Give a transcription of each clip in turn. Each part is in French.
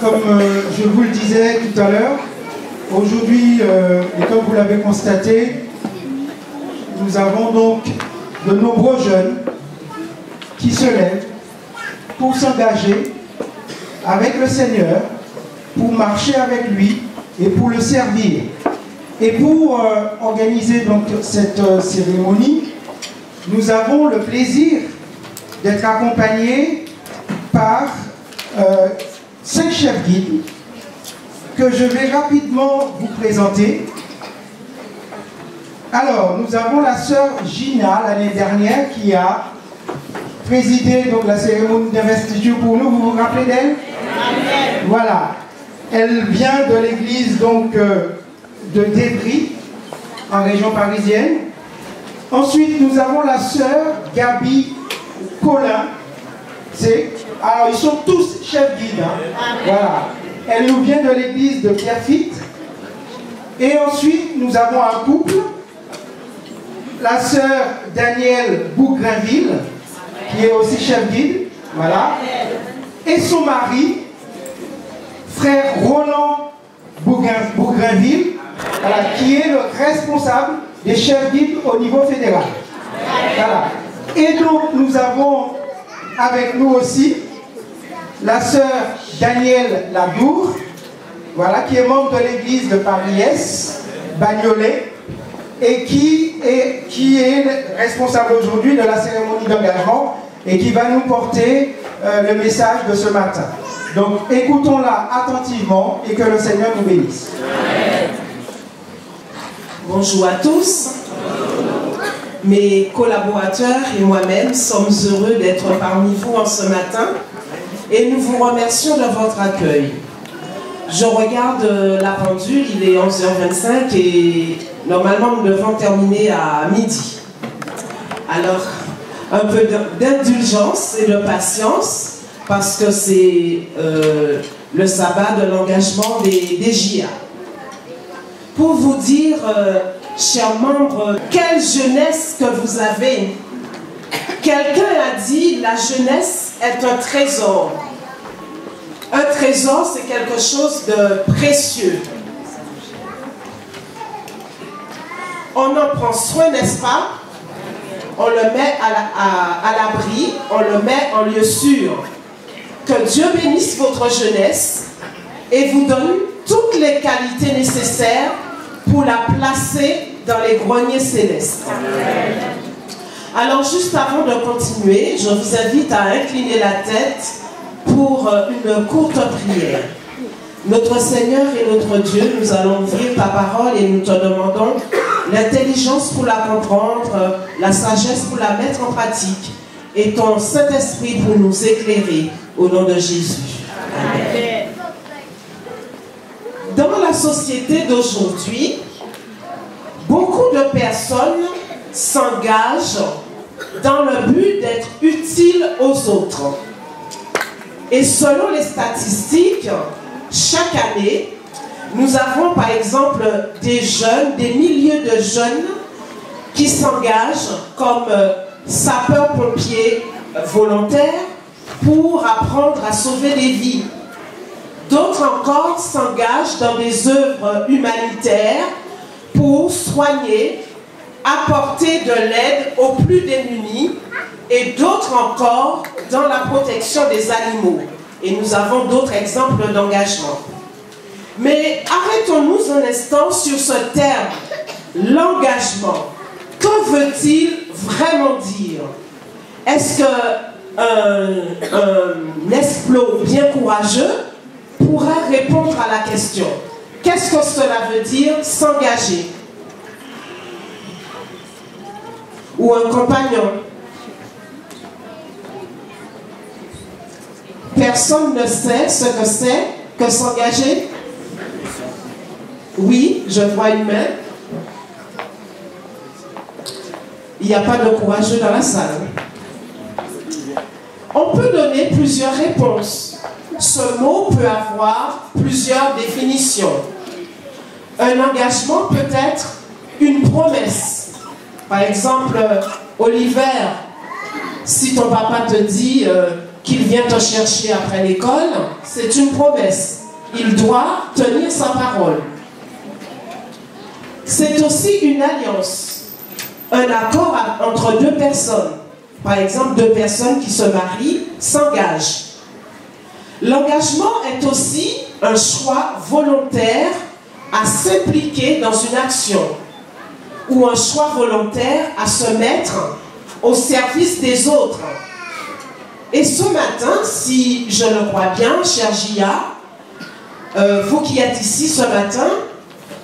comme je vous le disais tout à l'heure, aujourd'hui, et comme vous l'avez constaté, nous avons donc de nombreux jeunes qui se lèvent pour s'engager avec le Seigneur, pour marcher avec lui et pour le servir. Et pour organiser donc cette cérémonie, nous avons le plaisir d'être accompagnés par 5 chefs guides que je vais rapidement vous présenter. Alors, nous avons la sœur Gina, l'année dernière, qui a présidé donc, la cérémonie d'investiture pour nous. Vous vous rappelez d'elle? Voilà. Elle vient de l'église donc de Débris, en région parisienne. Ensuite, nous avons la sœur Gabi Colin. Alors, ils sont tous chefs guides. Hein. Voilà. Elle nous vient de l'église de Pierrefitte. Et ensuite, nous avons un couple, la sœur Danielle Bougrainville, qui est aussi chef guide. Voilà. Et son mari, frère Roland Bougrainville, voilà, qui est le responsable des chefs guides au niveau fédéral. Voilà. Et donc, nous avons avec nous aussi la sœur Danielle Ladour, voilà, qui est membre de l'église de Paris-Est, Bagnolet, et qui est responsable aujourd'hui de la cérémonie d'engagement et qui va nous porter le message de ce matin. Donc, écoutons-la attentivement et que le Seigneur nous bénisse. Bonjour à tous. Mes collaborateurs et moi-même sommes heureux d'être parmi vous en ce matin et nous vous remercions de votre accueil. Je regarde la pendule, il est 11h25 et normalement nous devons terminer à midi. Alors, un peu d'indulgence et de patience parce que c'est le sabbat de l'engagement des JA. Pour vous dire, chers membres, quelle jeunesse que vous avez. Quelqu'un a dit, la jeunesse est un trésor. Un trésor, c'est quelque chose de précieux. On en prend soin, n'est-ce pas? On le met à l'abri, on le met en lieu sûr. Que Dieu bénisse votre jeunesse et vous donne toutes les qualités nécessaires pour la placer dans les greniers célestes. Alors, juste avant de continuer, je vous invite à incliner la tête pour une courte prière. Notre Seigneur et notre Dieu, nous allons ouvrir ta parole et nous te demandons l'intelligence pour la comprendre, la sagesse pour la mettre en pratique et ton Saint-Esprit pour nous éclairer au nom de Jésus. Amen. Dans la société d'aujourd'hui, beaucoup de personnes s'engagent dans le but d'être utiles aux autres. Et selon les statistiques, chaque année, nous avons par exemple des jeunes, des milliers de jeunes qui s'engagent comme sapeurs-pompiers volontaires pour apprendre à sauver des vies. D'autres encore s'engagent dans des œuvres humanitaires pour soigner, apporter de l'aide aux plus démunis et d'autres encore dans la protection des animaux. Et nous avons d'autres exemples d'engagement. Mais arrêtons-nous un instant sur ce terme, l'engagement. Que veut-il vraiment dire? Est-ce qu'un esclot bien courageux pourrait répondre à la question? Qu'est-ce que cela veut dire s'engager? Ou un compagnon? Personne ne sait ce que c'est que s'engager? Oui, je vois une main. Il n'y a pas de courageux dans la salle. On peut donner plusieurs réponses. Ce mot peut avoir plusieurs définitions. Un engagement peut être une promesse. Par exemple, Oliver, si ton papa te dit qu'il vient te chercher après l'école, c'est une promesse. Il doit tenir sa parole. C'est aussi une alliance, un accord entre deux personnes. Par exemple, deux personnes qui se marient s'engagent. L'engagement est aussi un choix volontaire à s'impliquer dans une action ou un choix volontaire à se mettre au service des autres. Et ce matin, si je le crois bien, cher Gia, vous qui êtes ici ce matin,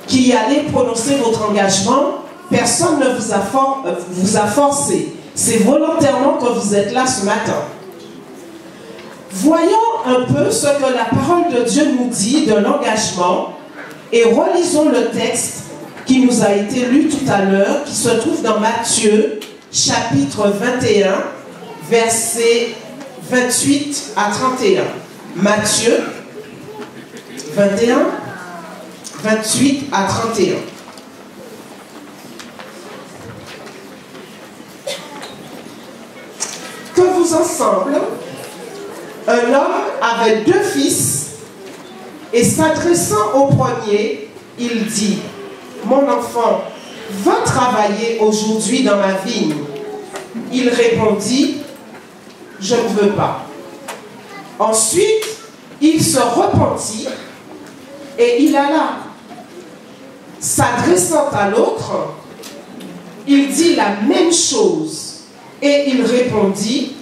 qui allez prononcer votre engagement, personne ne vous a forcé. C'est volontairement que vous êtes là ce matin. Voyons un peu ce que la parole de Dieu nous dit de l'engagement et relisons le texte qui nous a été lu tout à l'heure, qui se trouve dans Matthieu, chapitre 21, versets 28 à 31. Matthieu 21, 28 à 31. Que vous ensemble, un homme avait deux fils, et s'adressant au premier, il dit, « Mon enfant, va travailler aujourd'hui dans ma vigne. » Il répondit, « Je ne veux pas. » Ensuite, il se repentit et il alla. S'adressant à l'autre, il dit la même chose et il répondit,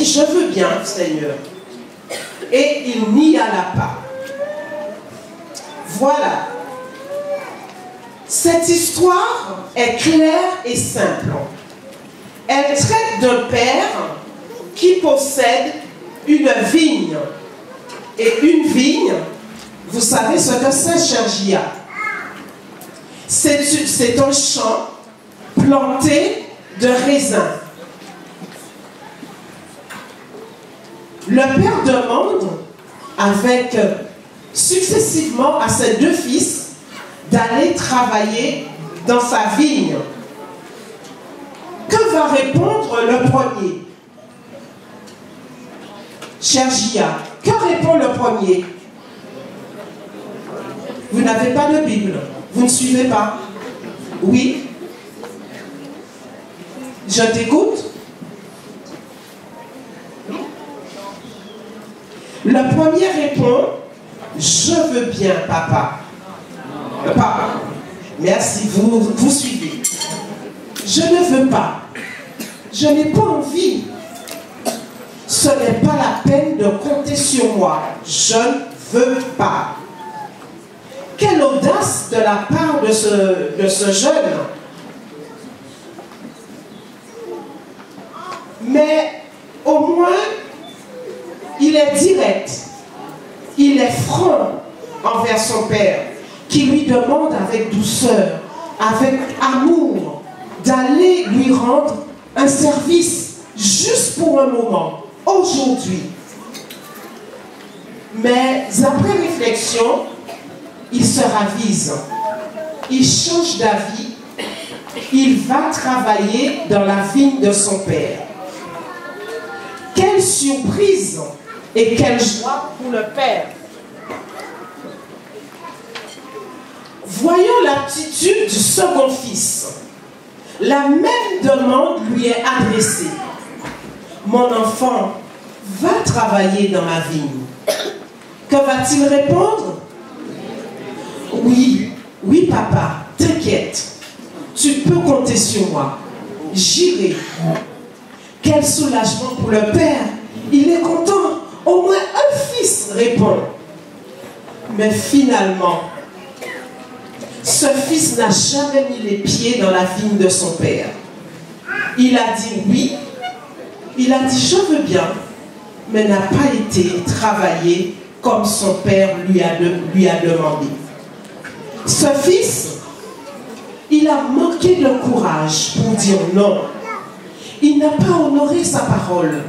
je veux bien, Seigneur. Et il n'y alla pas. Voilà. Cette histoire est claire et simple. Elle traite d'un père qui possède une vigne. Et une vigne, vous savez ce que c'est, cher Gia? C'est un champ planté de raisins. Le père demande successivement à ses deux fils d'aller travailler dans sa vigne. Que va répondre le premier? Cher Gia, que répond le premier? Vous n'avez pas de Bible, vous ne suivez pas. Oui? Je t'écoute. Le premier répond, je veux bien, papa. Papa, merci, vous suivez. Je ne veux pas. Je n'ai pas envie. Ce n'est pas la peine de compter sur moi. Je ne veux pas. Quelle audace de la part de ce jeune. Mais au moins, il est direct, il est franc envers son père, qui lui demande avec douceur, avec amour, d'aller lui rendre un service, juste pour un moment, aujourd'hui. Mais après réflexion, il se ravise, il change d'avis, il va travailler dans la vigne de son père. Quelle surprise et quelle joie pour le père. Voyons l'attitude du second fils. La même demande lui est adressée. Mon enfant, va travailler dans ma vigne. Que va-t-il répondre? Oui, oui papa, t'inquiète. Tu peux compter sur moi. J'irai. Quel soulagement pour le père. Il est content. Au moins un fils répond. Mais finalement, ce fils n'a jamais mis les pieds dans la vigne de son père. Il a dit oui. Il a dit je veux bien, mais n'a pas été travailler comme son père lui a demandé. Ce fils, il a manqué de courage pour dire non. Il n'a pas honoré sa parole.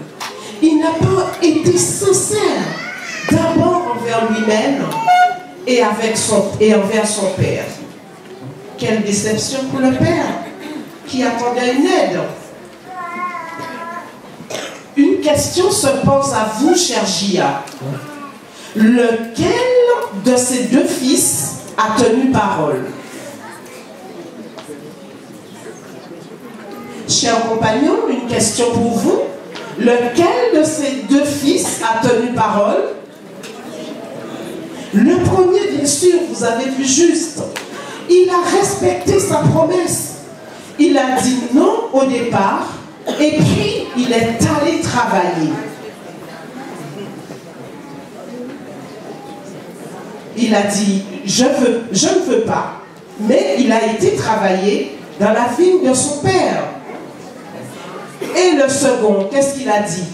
Il n'a pas été sincère, d'abord envers lui-même et envers son père. Quelle déception pour le père qui attendait une aide. Une question se pose à vous, cher Gia. Lequel de ces deux fils a tenu parole? Chers compagnons, une question pour vous. Lequel de ces deux fils a tenu parole? Le premier, bien sûr, vous avez vu juste. Il a respecté sa promesse. Il a dit non au départ et puis il est allé travailler. Il a dit je ne veux pas, mais il a été travailler dans la vigne de son père. Et le second, qu'est-ce qu'il a dit?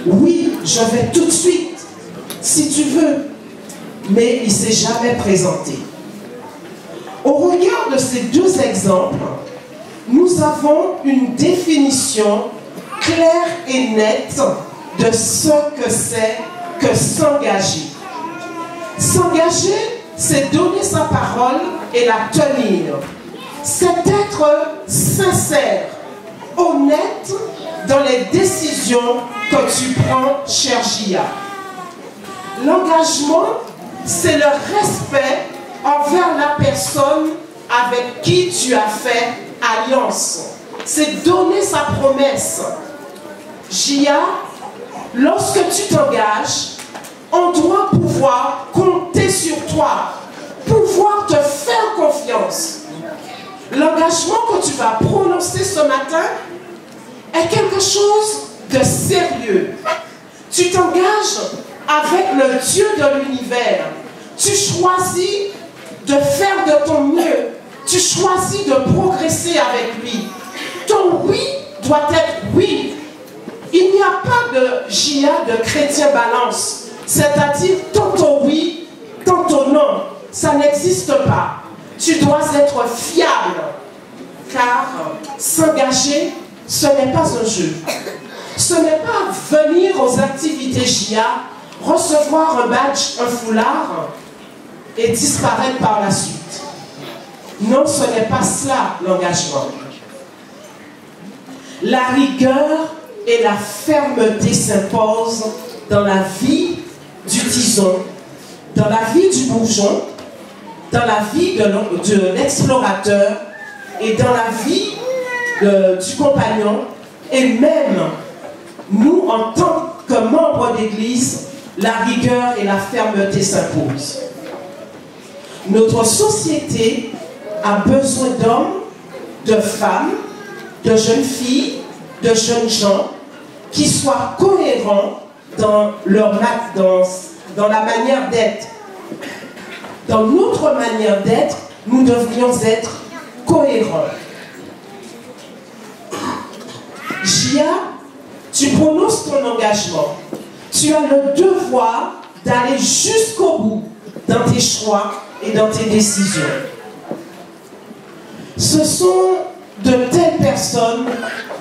Oui, je vais tout de suite, si tu veux. Mais il ne s'est jamais présenté. Au regard de ces deux exemples, nous avons une définition claire et nette de ce que c'est que s'engager. S'engager, c'est donner sa parole et la tenir. C'est être sincère, honnête dans les décisions que tu prends, cher Gia. L'engagement, c'est le respect envers la personne avec qui tu as fait alliance. C'est donner sa promesse. Gia, lorsque tu t'engages, on doit pouvoir compter sur toi, pouvoir te faire confiance. L'engagement que tu vas prononcer ce matin est quelque chose de sérieux. Tu t'engages avec le Dieu de l'univers. Tu choisis de faire de ton mieux. Tu choisis de progresser avec lui. Ton oui doit être oui. Il n'y a pas de Gia de chrétien balance. C'est-à-dire tantôt oui, tantôt non. Ça n'existe pas. Tu dois être fiable. Car s'engager, ce n'est pas un jeu. Ce n'est pas venir aux activités Gia, recevoir un badge, un foulard et disparaître par la suite. Non, ce n'est pas cela l'engagement. La rigueur et la fermeté s'imposent dans la vie du tison, dans la vie du bourgeon, dans la vie de l'explorateur et dans la vie du compagnon, et même nous, en tant que membres d'église, la rigueur et la fermeté s'imposent. Notre société a besoin d'hommes, de femmes, de jeunes filles, de jeunes gens qui soient cohérents dans dans la manière d'être. Dans notre manière d'être, nous devrions être cohérents. Gia, tu prononces ton engagement. Tu as le devoir d'aller jusqu'au bout dans tes choix et dans tes décisions. Ce sont de telles personnes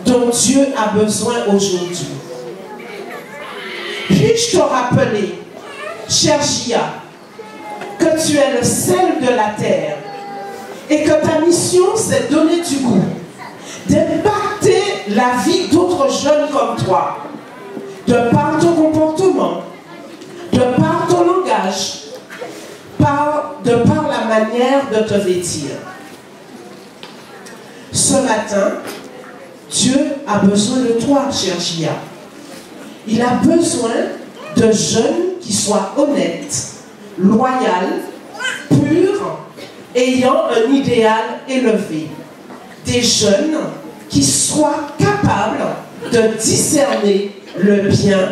dont Dieu a besoin aujourd'hui. Puis-je te rappeler, cher Gia, que tu es le sel de la terre et que ta mission, c'est de donner du goût, d'impacter la vie d'autres jeunes comme toi, de par ton comportement, de par ton langage, de par la manière de te vêtir. Ce matin, Dieu a besoin de toi, cher Gia. Il a besoin de jeunes qui soient honnêtes, loyaux, purs, ayant un idéal élevé. Des jeunes qui soient capables de discerner le bien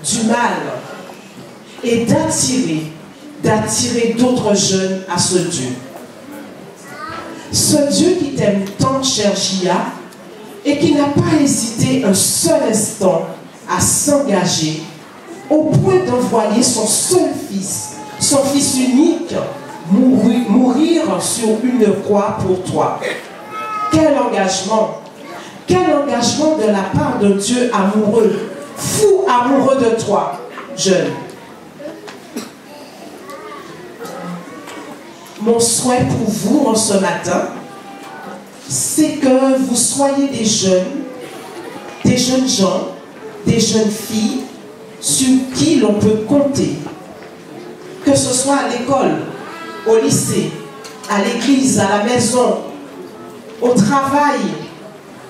du mal et d'attirer d'autres jeunes à ce Dieu. Ce Dieu qui t'aime tant, cher Gia, et qui n'a pas hésité un seul instant à s'engager au point d'envoyer son seul fils, son fils unique, mourir sur une croix pour toi. Quel engagement! Quel engagement de la part de Dieu amoureux, fou amoureux de toi, jeune. Mon souhait pour vous en ce matin, c'est que vous soyez des jeunes gens, des jeunes filles sur qui l'on peut compter. Que ce soit à l'école, au lycée, à l'église, à la maison, au travail,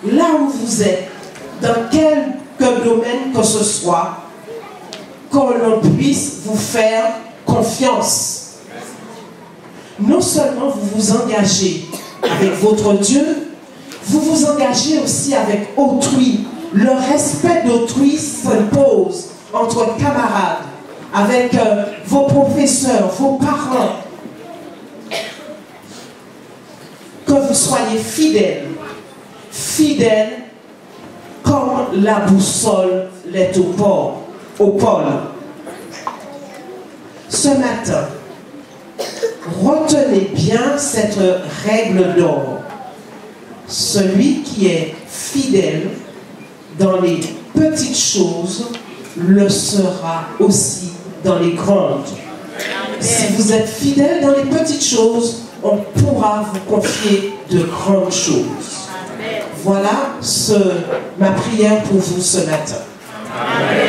là où vous êtes, dans quel domaine que ce soit, qu'on puisse vous faire confiance. Non seulement vous vous engagez avec votre Dieu, vous vous engagez aussi avec autrui. Le respect d'autrui s'impose entre camarades, avec vos professeurs, vos parents. Que vous soyez fidèles, fidèles comme la boussole l'est au pôle. Ce matin, retenez bien cette règle d'or. Celui qui est fidèle dans les petites choses le sera aussi dans les grandes. Si vous êtes fidèle dans les petites choses, on pourra vous confier de grandes choses. Voilà ma prière pour vous ce matin. Amen.